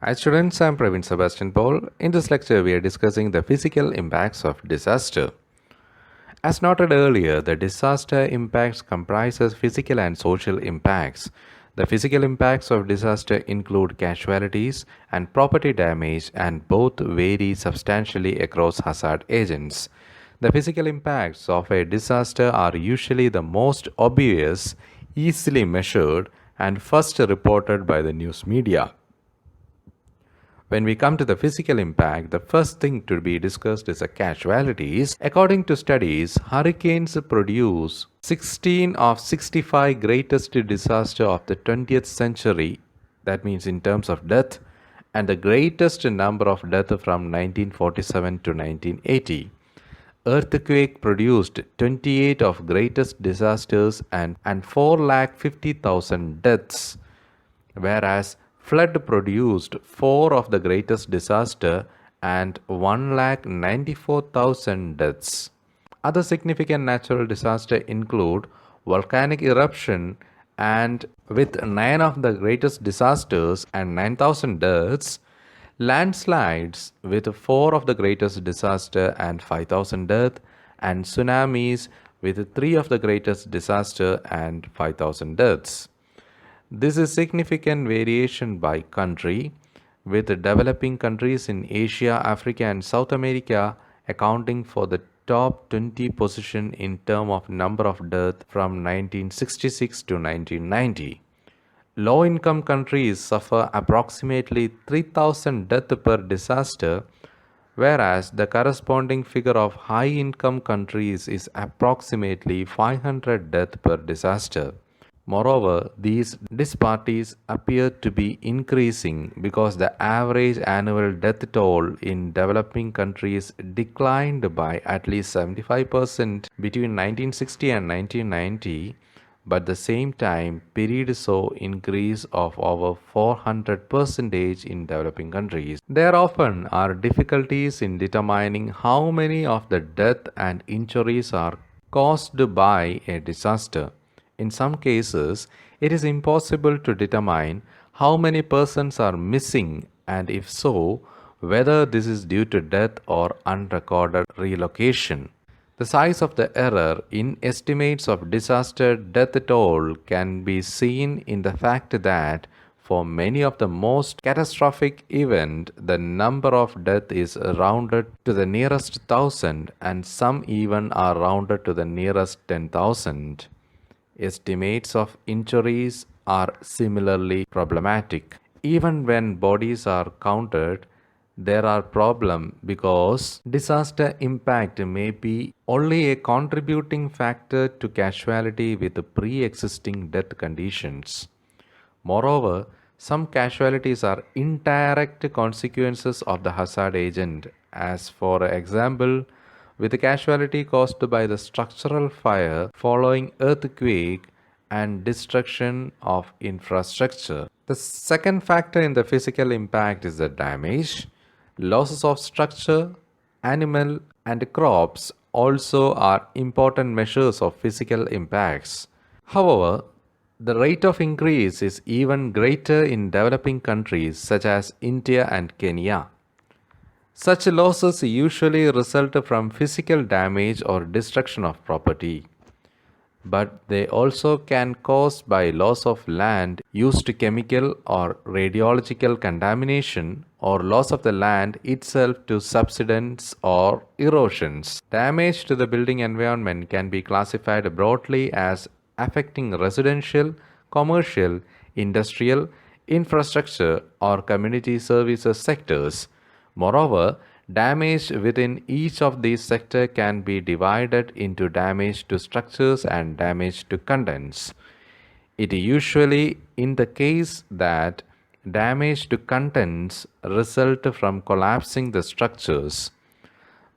Hi students, I'm Praveen Sebastian Paul. In this lecture, we are discussing the physical impacts of disaster. As noted earlier, the disaster impacts comprises physical and social impacts. The physical impacts of disaster include casualties and property damage, and both vary substantially across hazard agents. The physical impacts of a disaster are usually the most obvious, easily measured, and first reported by the news media. When we come to the physical impact, the first thing to be discussed is the casualties. According to studies, hurricanes produce 16 of 65 greatest disaster of the 20th century. That means in terms of death, and the greatest number of death from 1947 to 1980. Earthquake produced 28 of greatest disasters and 4,50,000 deaths, whereas flood produced 4 of the greatest disaster and 1,94,000 deaths. Other significant natural disasters include volcanic eruption and with 9 of the greatest disasters and 9,000 deaths, landslides with 4 of the greatest disaster and 5,000 deaths, and tsunamis with 3 of the greatest disaster and 5,000 deaths. This is significant variation by country, with developing countries in Asia, Africa, and South America accounting for the top 20 position in terms of number of deaths from 1966 to 1990. Low-income countries suffer approximately 3,000 deaths per disaster, whereas the corresponding figure of high-income countries is approximately 500 deaths per disaster. Moreover, these disparities appear to be increasing because the average annual death toll in developing countries declined by at least 75% between 1960 and 1990, but at the same time period saw increase of over 400% in developing countries. There often are difficulties in determining how many of the death and injuries are caused by a disaster. In some cases, it is impossible to determine how many persons are missing, and if so, whether this is due to death or unrecorded relocation. The size of the error in estimates of disaster death toll can be seen in the fact that for many of the most catastrophic events, the number of deaths is rounded to the nearest thousand, and some even are rounded to the nearest 10,000. Estimates of injuries are similarly problematic. Even when bodies are counted, there are problems because disaster impact may be only a contributing factor to casualty with pre-existing death conditions. Moreover, some casualties are indirect consequences of the hazard agent, as for example, with a casualty caused by the structural fire following earthquake and destruction of infrastructure. The second factor in the physical impact is the damage. Losses of structure, animal, and crops also are important measures of physical impacts. However, the rate of increase is even greater in developing countries such as India and Kenya. Such losses usually result from physical damage or destruction of property, but they also can cause by loss of land used to chemical or radiological contamination or loss of the land itself to subsidence or erosions. Damage to the building environment can be classified broadly as affecting residential, commercial, industrial, infrastructure, or community services sectors. Moreover, damage within each of these sectors can be divided into damage to structures and damage to contents. It is usually in the case that damage to contents result from collapsing the structures.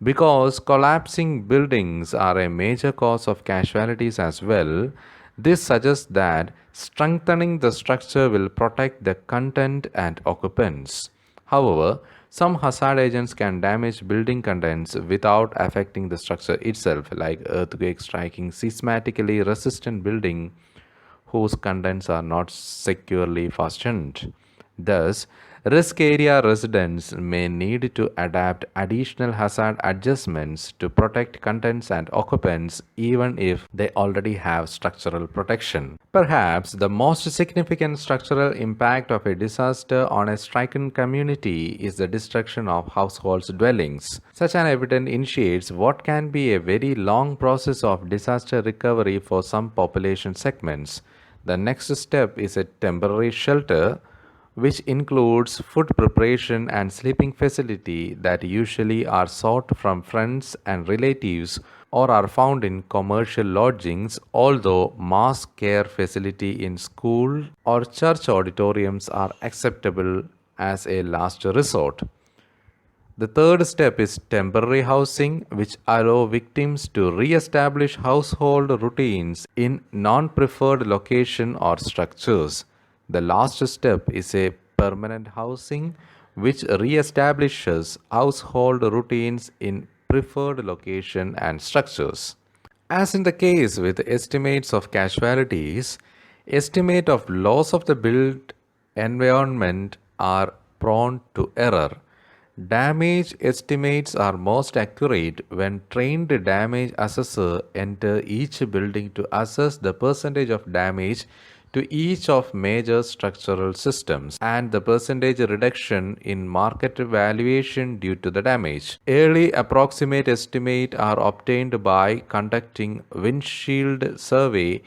Because collapsing buildings are a major cause of casualties as well, this suggests that strengthening the structure will protect the content and occupants. However, some hazard agents can damage building contents without affecting the structure itself, like earthquake striking seismically resistant building whose contents are not securely fastened. Thus, Risk area residents may need to adapt additional hazard adjustments to protect contents and occupants even if they already have structural protection. Perhaps the most significant structural impact of a disaster on a stricken community is the destruction of households' dwellings. Such an event initiates what can be a very long process of disaster recovery for some population segments. The next step is a temporary shelter, which includes food preparation and sleeping facility that usually are sought from friends and relatives or are found in commercial lodgings, although mass care facility in school or church auditoriums are acceptable as a last resort. The third step is temporary housing, which allow victims to re-establish household routines in non-preferred location or structures. The last step is a permanent housing, which re-establishes household routines in preferred location and structures. As in the case with estimates of casualties, estimate of loss of the built environment are prone to error. Damage estimates are most accurate when trained damage assessor enter each building to assess the percentage of damage to each of major structural systems and the percentage reduction in market valuation due to the damage. Early approximate estimate are obtained by conducting windshield survey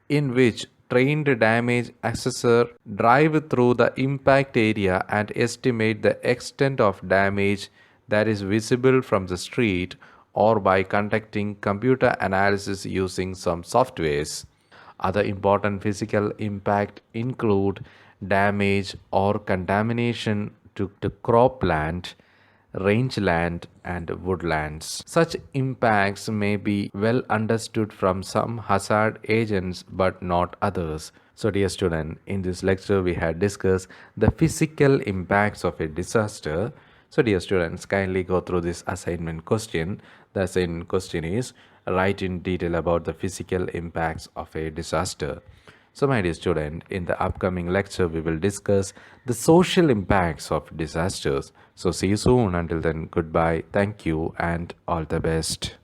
in which trained damage assessor drive through the impact area and estimate the extent of damage that is visible from the street or by conducting computer analysis using some softwares. Other important physical impact include damage or contamination to cropland, rangeland, and woodlands. Such impacts may be well understood from some hazard agents but not others. So, dear student, in this lecture we had discussed the physical impacts of a disaster. So, dear students, kindly go through this assignment question. The assignment question is write in detail about the physical impacts of a disaster. So, my dear student, in the upcoming lecture, we will discuss the social impacts of disasters. So, see you soon. Until then, goodbye. Thank you and all the best.